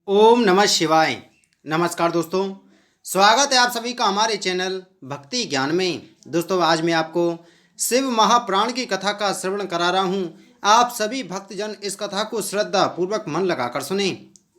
ओम नमः शिवाय। नमस्कार दोस्तों, स्वागत है आप सभी का हमारे चैनल भक्ति ज्ञान में। दोस्तों, आज मैं आपको शिव महापुराण की कथा का श्रवण करा रहा हूँ। आप सभी भक्तजन इस कथा को श्रद्धा पूर्वक मन लगाकर सुने।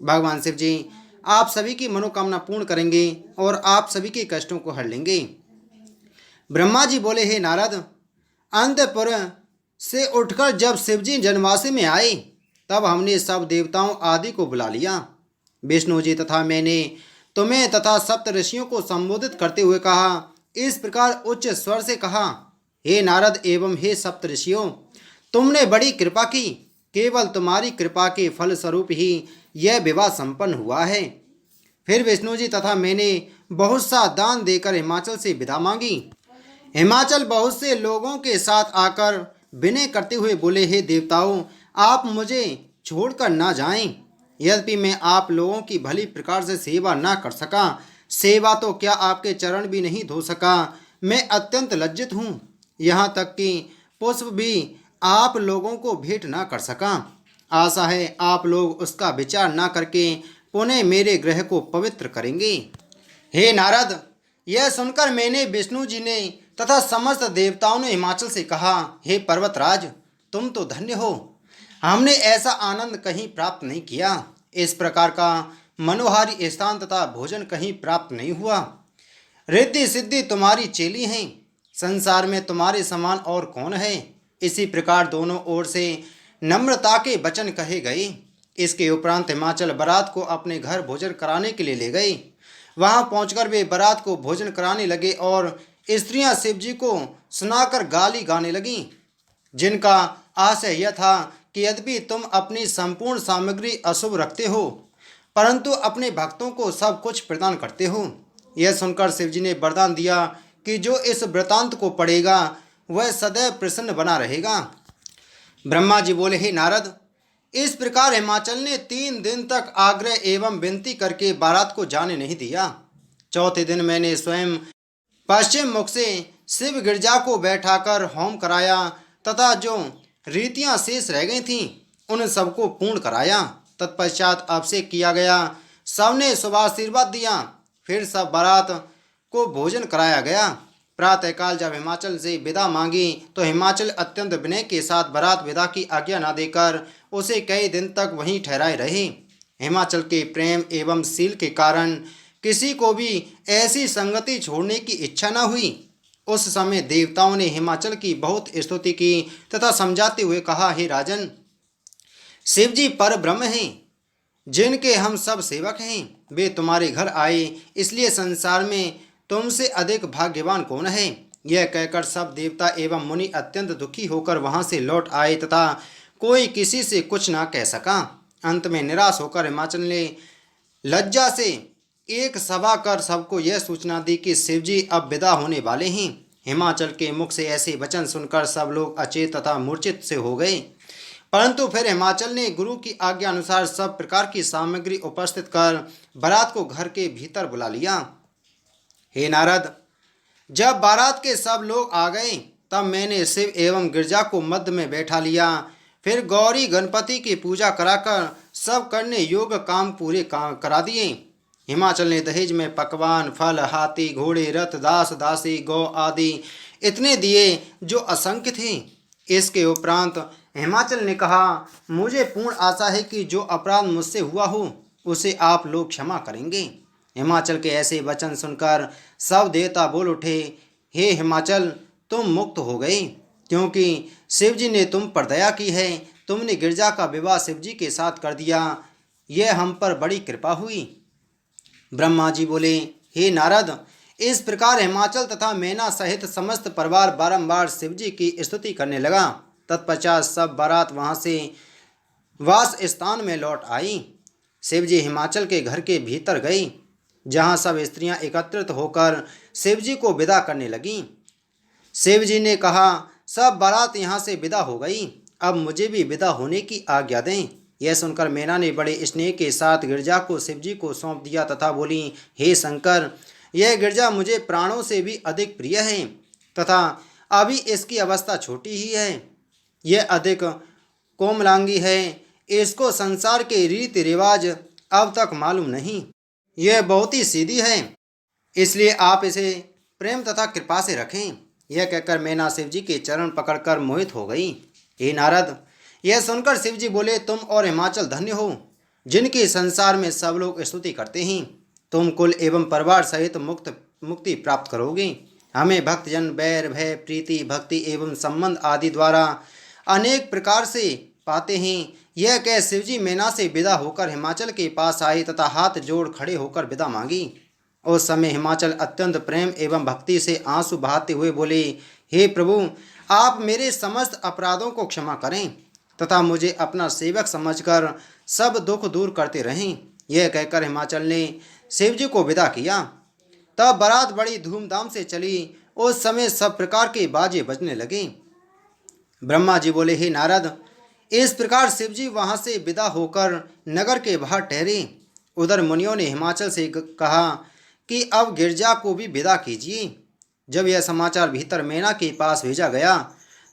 भगवान शिव जी आप सभी की मनोकामना पूर्ण करेंगे और आप सभी के कष्टों को हर लेंगे। ब्रह्मा जी बोले, हे नारद, अंतपुर से उठकर जब शिवजी जनवासी में आए तब हमने सब देवताओं आदि को बुला लिया। विष्णु जी तथा मैंने तुम्हें तथा सप्त ऋषियों को संबोधित करते हुए कहा। इस प्रकार उच्च स्वर से कहा, हे नारद एवं हे सप्त ऋषियों, तुमने बड़ी कृपा की। केवल तुम्हारी कृपा के फल स्वरूप ही यह विवाह संपन्न हुआ है। फिर विष्णु जी तथा मैंने बहुत सा दान देकर हिमाचल से विदा मांगी। हिमाचल बहुत से लोगों के साथ आकर विनय करते हुए बोले, हे देवताओं, आप मुझे छोड़कर ना जाएं। यद्यपि मैं आप लोगों की भली प्रकार से सेवा ना कर सका, सेवा तो क्या आपके चरण भी नहीं धो सका, मैं अत्यंत लज्जित हूँ। यहाँ तक कि पुष्प भी आप लोगों को भेंट ना कर सका। आशा है आप लोग उसका विचार ना करके पुनः मेरे ग्रह को पवित्र करेंगे। हे नारद, यह सुनकर मैंने, विष्णु जी ने तथा समस्त देवताओं ने हिमाचल से कहा, हे पर्वतराज, तुम तो धन्य हो। हमने ऐसा आनंद कहीं प्राप्त नहीं किया। इस प्रकार का मनोहारी स्थान तथा भोजन कहीं प्राप्त नहीं हुआ। रिद्धि सिद्धि तुम्हारी चेली हैं, संसार में तुम्हारे समान और कौन है। इसी प्रकार दोनों ओर से नम्रता के वचन कहे गए। इसके उपरांत हिमाचल बारात को अपने घर भोजन कराने के लिए ले गए। वहां पहुंचकर वे बारात को भोजन कराने लगे और स्त्रियां शिवजी को सुनाकर गाली गाने लगीं, जिनका आशय यह था कि यद्यपि तुम अपनी संपूर्ण सामग्री अशुभ रखते हो, परंतु अपने भक्तों को सब कुछ प्रदान करते हो। यह सुनकर शिवजी ने वरदान दिया कि जो इस वृतांत को पढ़ेगा वह सदैव प्रसन्न बना रहेगा। ब्रह्मा जी बोले, हे नारद, इस प्रकार हिमाचल ने 3 दिन तक आग्रह एवं विनती करके बारात को जाने नहीं दिया। चौथे दिन मैंने स्वयं पश्चिम मुख से शिव गिरजा को बैठाकर होम कराया तथा जो रीतियां शेष रह गई थीं उन सबको पूर्ण कराया। तत्पश्चात अभिषेक किया गया। सबने शुभाशीर्वाद दिया। फिर सब बारात को भोजन कराया गया। प्रातःकाल जब हिमाचल से विदा मांगी तो हिमाचल अत्यंत विनय के साथ बारात विदा की आज्ञा न देकर उसे कई दिन तक वहीं ठहराए रहे। हिमाचल के प्रेम एवं शील के कारण किसी को भी ऐसी संगति छोड़ने की इच्छा न हुई। उस समय देवताओं ने हिमाचल की बहुत स्तुति की तथा समझाते हुए कहा, हे राजन, शिवजी पर ब्रह्म हैं, जिनके हम सब सेवक हैं। वे तुम्हारे घर आए, इसलिए संसार में तुमसे अधिक भाग्यवान कौन है। यह कहकर सब देवता एवं मुनि अत्यंत दुखी होकर वहां से लौट आए तथा कोई किसी से कुछ ना कह सका। अंत में निराश होकर हिमाचल ने लज्जा से एक सभा कर सबको यह सूचना दी कि शिवजी अब विदा होने वाले हैं। हिमाचल के मुख से ऐसे वचन सुनकर सब लोग अचेत तथा मूर्छित से हो गए। परंतु फिर हिमाचल ने गुरु की आज्ञा अनुसार सब प्रकार की सामग्री उपस्थित कर बारात को घर के भीतर बुला लिया। हे नारद, जब बारात के सब लोग आ गए तब मैंने शिव एवं गिरजा को मध्य में बैठा लिया। फिर गौरी गणपति की पूजा कराकर सब करने योग्य काम पूरे करा दिए। हिमाचल ने दहेज में पकवान, फल, हाथी, घोड़े, रथ, दास दासी, गौ आदि इतने दिए जो असंख्य थे। इसके उपरांत हिमाचल ने कहा, मुझे पूर्ण आशा है कि जो अपराध मुझसे हुआ हो उसे आप लोग क्षमा करेंगे। हिमाचल के ऐसे वचन सुनकर सब देवता बोल उठे, हे हिमाचल, तुम मुक्त हो गए, क्योंकि शिवजी ने तुम पर दया की है। तुमने गिरजा का विवाह शिवजी के साथ कर दिया, यह हम पर बड़ी कृपा हुई। ब्रह्मा जी बोले, हे नारद, इस प्रकार हिमाचल तथा मैना सहित समस्त परिवार बारंबार शिवजी की स्तुति करने लगा। तत्पश्चात सब बारात वहां से वास स्थान में लौट आई। शिवजी हिमाचल के घर के भीतर गई, जहां सब स्त्रियां एकत्रित होकर शिवजी को विदा करने लगीं। शिवजी ने कहा, सब बारात यहाँ से विदा हो गई, अब मुझे भी विदा होने की आज्ञा दें। यह सुनकर मैना ने बड़े स्नेह के साथ गिरजा को शिवजी को सौंप दिया तथा बोली, हे शंकर, यह गिरजा मुझे प्राणों से भी अधिक प्रिय है तथा अभी इसकी अवस्था छोटी ही है। यह अधिक कोमलांगी है। इसको संसार के रीति रिवाज अब तक मालूम नहीं। यह बहुत ही सीधी है, इसलिए आप इसे प्रेम तथा कृपा से रखें। यह कहकर मैना शिव जी के चरण पकड़कर मोहित हो गई। हे नारद, यह सुनकर शिव जी बोले, तुम और हिमाचल धन्य हो, जिनकी संसार में सब लोग स्तुति करते हैं। तुम कुल एवं परिवार सहित मुक्ति प्राप्त करोगे। हमें भक्तजन बैर भय प्रीति भक्ति एवं संबंध आदि द्वारा अनेक प्रकार से पाते हैं। यह कह शिवजी मैना से विदा होकर हिमाचल के पास आए तथा हाथ जोड़ खड़े होकर विदा मांगी। उस समय हिमाचल अत्यंत प्रेम एवं भक्ति से आंसू बहाते हुए बोले, हे प्रभु, आप मेरे समस्त अपराधों को क्षमा करें तथा मुझे अपना सेवक समझकर सब दुख दूर करते रहें। यह कहकर हिमाचल ने शिवजी को विदा किया। तब बारात बड़ी धूमधाम से चली। उस समय सब प्रकार के बाजे बजने लगे। ब्रह्मा जी बोले, हे नारद, इस प्रकार शिवजी वहां से विदा होकर नगर के बाहर ठहरे। उधर मुनियों ने हिमाचल से कहा कि अब गिरजा को भी विदा कीजिए। जब यह समाचार भीतर मैना के पास भेजा गया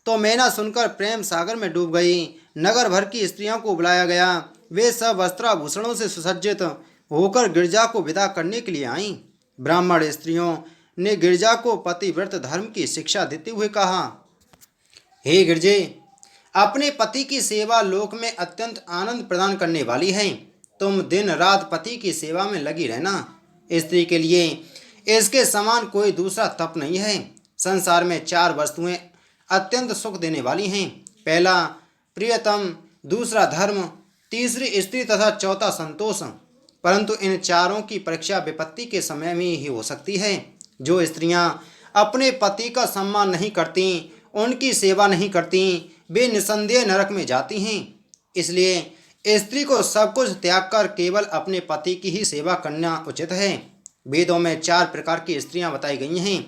तो मैना सुनकर प्रेम सागर में डूब गई। नगर भर की स्त्रियों को बुलाया गया। वे सब वस्त्राभूषणों से सुसज्जित होकर गिरजा को विदा करने के लिए आईं। ब्राह्मण स्त्रियों ने गिरजा को पतिव्रत धर्म की शिक्षा देते हुए कहा, हे गिरजे, अपने पति की सेवा लोक में अत्यंत आनंद प्रदान करने वाली है। तुम दिन रात पति की सेवा में लगी रहना। स्त्री के लिए इसके समान कोई दूसरा तप नहीं है। संसार में 4 वस्तुएं अत्यंत सुख देने वाली हैं। पहला प्रियतम, दूसरा धर्म, तीसरी स्त्री तथा चौथा संतोष। परंतु इन चारों की परीक्षा विपत्ति के समय में ही हो सकती है। जो स्त्रियां अपने पति का सम्मान नहीं करती, उनकी सेवा नहीं करती, वे निसंदेह नरक में जाती हैं। इसलिए स्त्री को सब कुछ त्याग कर केवल अपने पति की ही सेवा करना उचित है। वेदों में 4 प्रकार की स्त्रियां बताई गई हैं।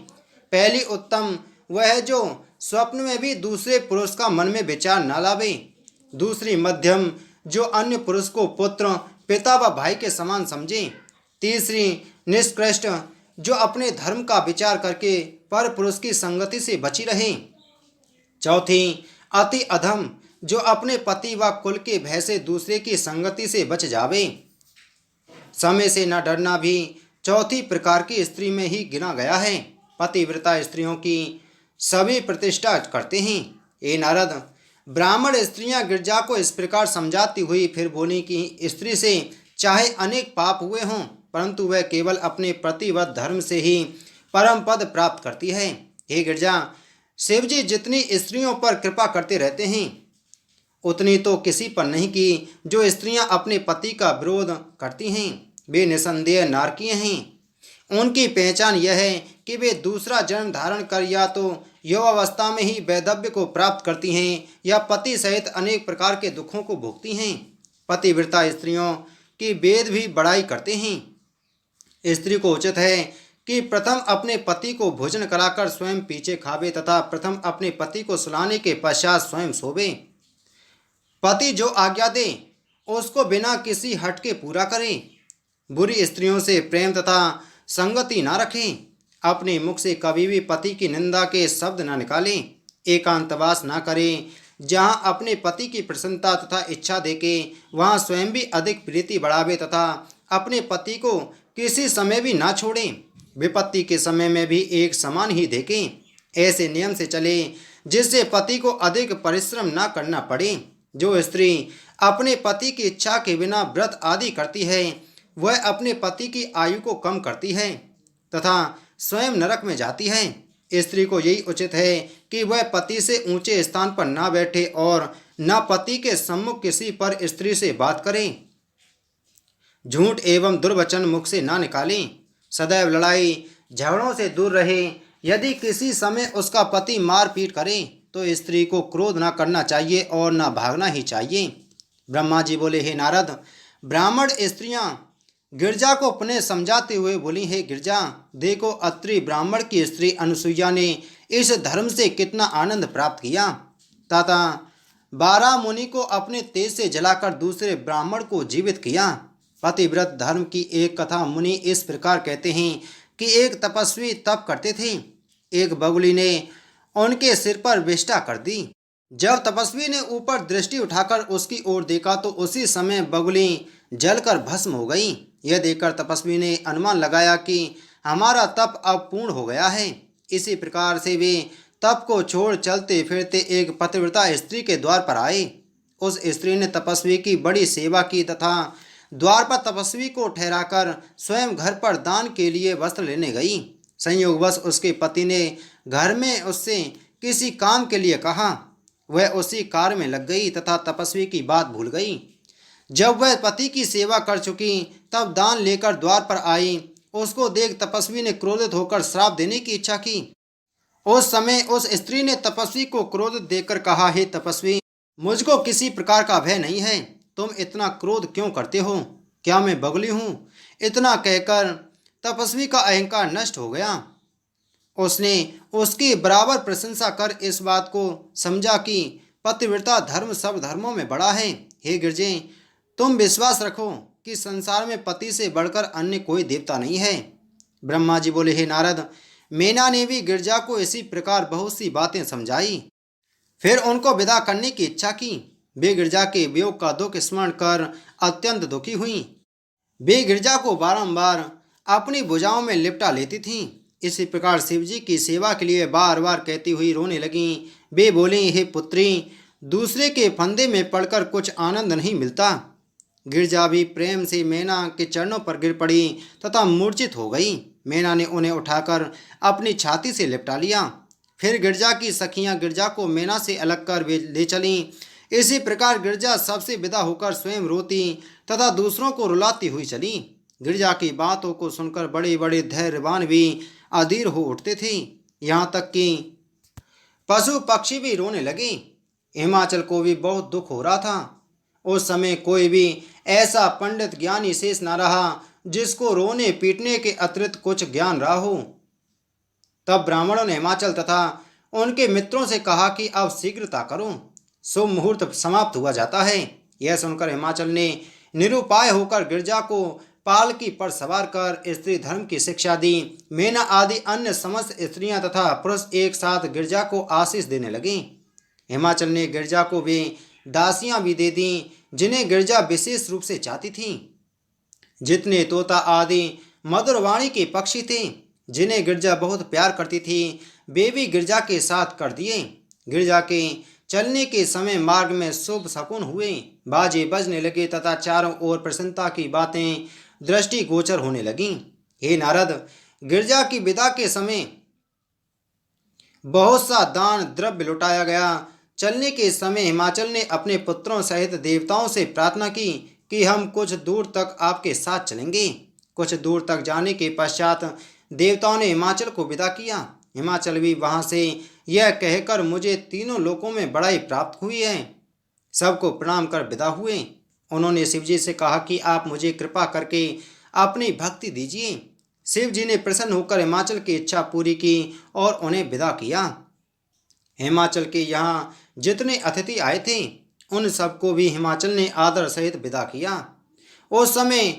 पहली उत्तम, वह है जो स्वप्न में भी दूसरे पुरुष का मन में विचार न लावे। दूसरी मध्यम, जो अन्य पुरुष को पुत्र पिता व भाई के समान समझे। तीसरी निष्कृष्ट, जो अपने धर्म का विचार करके पर पुरुष की संगति से बची रहे। चौथी अति अधम, जो अपने पति व कुल के भय से दूसरे की संगति से बच जावे। समय से न डरना भी चौथी प्रकार की स्त्री में ही गिना गया है। पतिव्रता स्त्रियों की सभी प्रतिष्ठा करते हैं। ए नारद, ब्राह्मण स्त्रियां गिरजा को इस प्रकार समझाती हुई फिर बोली कि स्त्री से चाहे अनेक पाप हुए हों, परंतु वह केवल अपने प्रतिवत धर्म से ही परम पद प्राप्त करती है। हे गिरजा, शिवजी जितनी स्त्रियों पर कृपा करते रहते हैं, उतनी तो किसी पर नहीं की। जो स्त्रियां अपने पति का विरोध करती हैं, वे निसंदेह नारकीय हैं। उनकी पहचान यह है कि वे दूसरा जन्म धारण कर या तो युवावस्था में ही वैधव्य को प्राप्त करती हैं या पति सहित अनेक प्रकार के दुखों को भोगती हैं। पतिव्रता स्त्रियों की वेद भी बड़ाई करते हैं। स्त्री को उचित है कि प्रथम अपने पति को भोजन कराकर स्वयं पीछे खावे तथा प्रथम अपने पति को सुलाने के पश्चात स्वयं सोवे। पति जो आज्ञा दे उसको बिना किसी हट के पूरा करें। बुरी स्त्रियों से प्रेम तथा संगति न रखें। अपने मुख से कभी भी पति की निंदा के शब्द न निकालें। एकांतवास न करें। जहाँ अपने पति की प्रसन्नता तथा इच्छा देके वहाँ स्वयं भी अधिक प्रीति बढ़ावे तथा अपने पति को किसी समय भी ना छोड़ें। विपत्ति के समय में भी एक समान ही देखें। ऐसे नियम से चले जिससे पति को अधिक परिश्रम न करना पड़े। जो स्त्री अपने पति की इच्छा के बिना व्रत आदि करती है, वह अपने पति की आयु को कम करती है तथा स्वयं नरक में जाती है। स्त्री को यही उचित है कि वह पति से ऊंचे स्थान पर ना बैठे और न पति के सम्मुख किसी पर स्त्री से बात करे। झूठ एवं दुर्वचन मुख से ना निकालें। सदैव लड़ाई झगड़ों से दूर रहे। यदि किसी समय उसका पति मार पीट करे तो स्त्री को क्रोध न करना चाहिए और न भागना ही चाहिए। ब्रह्मा जी बोले, हे नारद, ब्राह्मण स्त्रियां गिरजा को पुनः समझाते हुए बोली, हे गिरजा, देखो अत्रि ब्राह्मण की स्त्री अनुसुईया ने इस धर्म से कितना आनंद प्राप्त किया तथा 12 मुनि को अपने तेज से जलाकर दूसरे ब्राह्मण को जीवित किया। पतिव्रत धर्म की एक कथा मुनि इस प्रकार कहते हैं कि एक तपस्वी तप करते थे। एक बगुली ने उनके सिर पर विष्ठा कर दी। जब तपस्वी ने ऊपर दृष्टि उठाकर उसकी ओर देखा तो उसी समय बगुली जलकर भस्म हो गई। यह देखकर तपस्वी ने अनुमान लगाया कि हमारा तप अब पूर्ण हो गया है। इसी प्रकार से वे तप को छोड़ चलते फिरते एक पतिव्रता स्त्री के द्वार पर आए। उस स्त्री ने तपस्वी की बड़ी सेवा की तथा द्वार पर तपस्वी को ठहराकर स्वयं घर पर दान के लिए वस्त्र लेने गई। संयोगवश उसके पति ने घर में उससे किसी काम के लिए कहा। वह उसी कार्य में लग गई तथा तपस्वी की बात भूल गई। जब वह पति की सेवा कर चुकी तब दान लेकर द्वार पर आई। उसको देख तपस्वी ने क्रोधित होकर श्राप देने की इच्छा की। उस समय उस स्त्री ने तपस्वी को क्रोधित देखकर कहा, हे तपस्वी, मुझको किसी प्रकार का भय नहीं है, तुम इतना क्रोध क्यों करते हो? क्या मैं बगली हूँ? इतना कहकर तपस्वी का अहंकार नष्ट हो गया। उसने उसकी बराबर प्रशंसा कर इस बात को समझा कि पतिव्रता धर्म सब धर्मों में बड़ा है। हे गिरजे, तुम विश्वास रखो कि संसार में पति से बढ़कर अन्य कोई देवता नहीं है। ब्रह्मा जी बोले, हे नारद, मीना ने भी गिरजा को इसी प्रकार बहुत सी बातें समझाई। फिर उनको विदा करने की इच्छा की। वे गिरजा के वियोग का दुख स्मरण कर अत्यंत दुखी हुई। वे गिरजा को बारंबार अपनी भुजाओं में लिपटा लेती थीं। इसी प्रकार शिवजी की सेवा के लिए बार बार कहती हुई रोने लगीं। वे बोली, हे पुत्री, दूसरे के फंदे में पड़कर कुछ आनंद नहीं मिलता। गिरजा भी प्रेम से मैना के चरणों पर गिर पड़ी तथा मूर्छित हो गई। मैना ने उन्हें उठाकर अपनी छाती से लिपटा लिया। फिर गिरजा की सखियां गिरजा को मैना से अलग कर वे ले चलीं। इसी प्रकार गिरजा सबसे विदा होकर स्वयं रोती तथा दूसरों को रुलाती हुई चली। गिरजा की बातों को सुनकर बड़े बड़े धैर्यवान भी अधीर हो उठते थे। यहाँ तक कि पशु पक्षी भी रोने लगे। हिमाचल को भी बहुत दुख हो रहा था। उस समय कोई भी ऐसा पंडित ज्ञानी शेष न रहा जिसको रोने पीटने के अतिरिक्त कुछ ज्ञान रहा हो। तब ब्राह्मणों ने हिमाचल तथा उनके मित्रों से कहा कि अब शीघ्रता करो, शुभ मुहूर्त समाप्त हुआ जाता है। यह सुनकर हिमाचल ने निरुपाय होकर गिरजा को पालकी पर सवार कर स्त्री धर्म की शिक्षा दी। मैना आदि अन्य समस्त स्त्रियां तथा पुरुष एक साथ गिरजा को आशीष देने लगे। हिमाचल ने गिरजा को वे दासियां भी दे दी जिन्हें गिरजा विशेष रूप से चाहती थी। जितने तोता आदि मधुर वाणी के पक्षी थे जिन्हें गिरजा बहुत प्यार करती थी, वे भी गिरजा के साथ कर दिए। गिरजा के चलने के समय मार्ग में शुभ शकुन हुए, बाजे बजने लगे तथा चारों ओर प्रसन्नता की बातें दृष्टि गोचर होने लगीं। हे नारद, गिरजा की विदा के समय बहुत सा दान द्रव्य लुटाया गया। चलने के समय हिमाचल ने अपने पुत्रों सहित देवताओं से प्रार्थना की कि हम कुछ दूर तक आपके साथ चलेंगे। कुछ दूर तक जाने के पश्चात देवताओं ने हिमाचल को विदा किया। हिमाचल भी वहां से यह कहकर मुझे तीनों लोकों में बड़ाई प्राप्त हुई है, सबको प्रणाम कर विदा हुए। उन्होंने शिवजी से कहा कि आप मुझे कृपा करके अपनी भक्ति दीजिए। शिवजी ने प्रसन्न होकर हिमाचल की इच्छा पूरी की और उन्हें विदा किया। हिमाचल के यहाँ जितने अतिथि आए थे उन सबको भी हिमाचल ने आदर सहित विदा किया। उस समय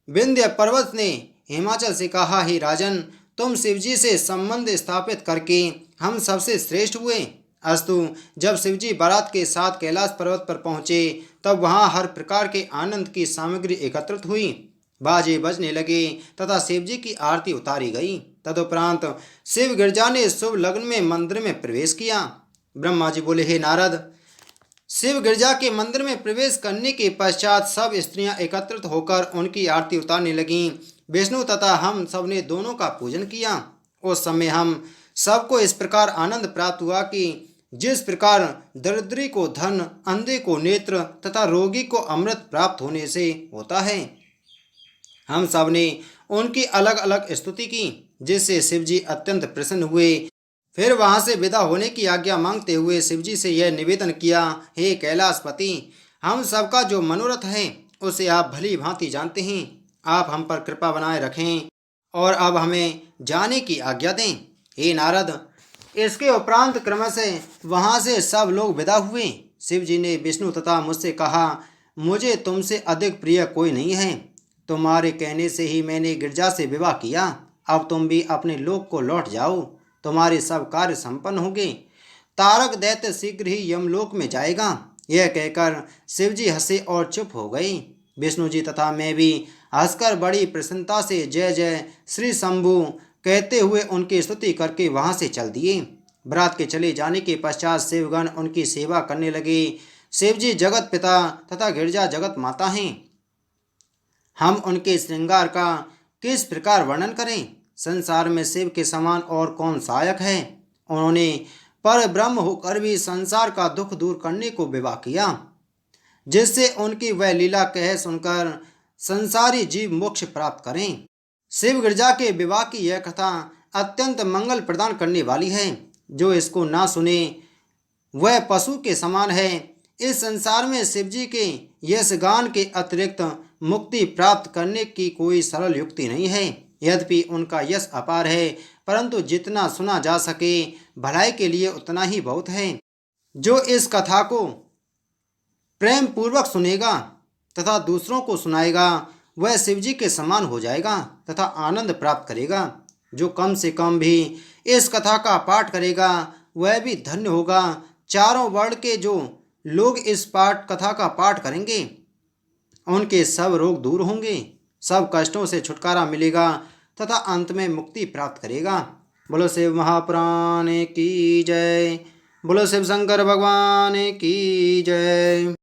विंध्य पर्वत ने हिमाचल से कहा, हे राजन, तुम शिवजी से संबंध स्थापित करके हम सबसे श्रेष्ठ हुए। अस्तु, जब शिवजी बारात के साथ कैलाश पर्वत पर पहुँचे तब वहाँ हर प्रकार के आनंद की सामग्री एकत्रित हुई, बाजे बजने लगे तथा शिवजी की आरती उतारी गई। तदुपरांत शिव गिरजा ने शुभ लग्न में मंदिर में प्रवेश किया। ब्रह्मा जी बोले, हे नारद, शिव गिरजा के मंदिर में प्रवेश करने के पश्चात सब स्त्रियां एकत्रित होकर उनकी आरती उतारने लगीं। विष्णु तथा हम सब ने दोनों का पूजन किया। उस समय हम सबको इस प्रकार आनंद प्राप्त हुआ कि जिस प्रकार दरिद्री को धन, अंधे को नेत्र तथा रोगी को अमृत प्राप्त होने से होता है। हम सब ने उनकी अलग अलग स्तुति की जिससे शिवजी अत्यंत प्रसन्न हुए। फिर वहां से विदा होने की आज्ञा मांगते हुए शिवजी से यह निवेदन किया, हे कैलाशपति, हम सबका जो मनोरथ है उसे आप भली भांति जानते हैं। आप हम पर कृपा बनाए रखें और अब हमें जाने की आज्ञा दें। हे नारद, इसके उपरांत क्रमशः वहाँ से सब लोग विदा हुए। शिवजी ने विष्णु तथा मुझसे कहा, मुझे तुमसे अधिक प्रिय कोई नहीं है। तुम्हारे कहने से ही मैंने गिरजा से विवाह किया। अब तुम भी अपने लोक को लौट जाओ, तुम्हारे सब कार्य संपन्न होंगे। तारक दैत्य शीघ्र ही यमलोक में जाएगा। यह कहकर शिवजी हंसे और चुप हो गए। विष्णु जी तथा मैं भी हंसकर बड़ी प्रसन्नता से जय जय श्री शंभु कहते हुए उनकी स्तुति करके वहां से चल दिए। बरात के चले जाने के पश्चात शिवगण उनकी सेवा करने लगे। शिवजी जगत पिता तथा गिरजा जगत माता हैं। हम उनके श्रृंगार का किस प्रकार वर्णन करें। संसार में शिव के समान और कौन सहायक है। उन्होंने पर ब्रह्म होकर भी संसार का दुख दूर करने को विवाह किया, जिससे उनकी वह लीला कह सुनकर संसारी जीव मोक्ष प्राप्त करें। शिव गिरजा के विवाह की यह कथा अत्यंत मंगल प्रदान करने वाली है। जो इसको ना सुने वह पशु के समान है। इस संसार में शिवजी के यश गान के अतिरिक्त मुक्ति प्राप्त करने की कोई सरल युक्ति नहीं है। यद्यपि उनका यश अपार है, परंतु जितना सुना जा सके भलाई के लिए उतना ही बहुत है। जो इस कथा को प्रेम पूर्वक सुनेगा तथा दूसरों को सुनाएगा वह शिवजी के समान हो जाएगा तथा आनंद प्राप्त करेगा। जो कम से कम भी इस कथा का पाठ करेगा वह भी धन्य होगा। चारों वर्ण के जो लोग इस पाठ कथा का पाठ करेंगे उनके सब रोग दूर होंगे, सब कष्टों से छुटकारा मिलेगा तथा अंत में मुक्ति प्राप्त करेगा। बोलो शिव महापुराण की जय। बोलो शिव शंकर भगवान की जय।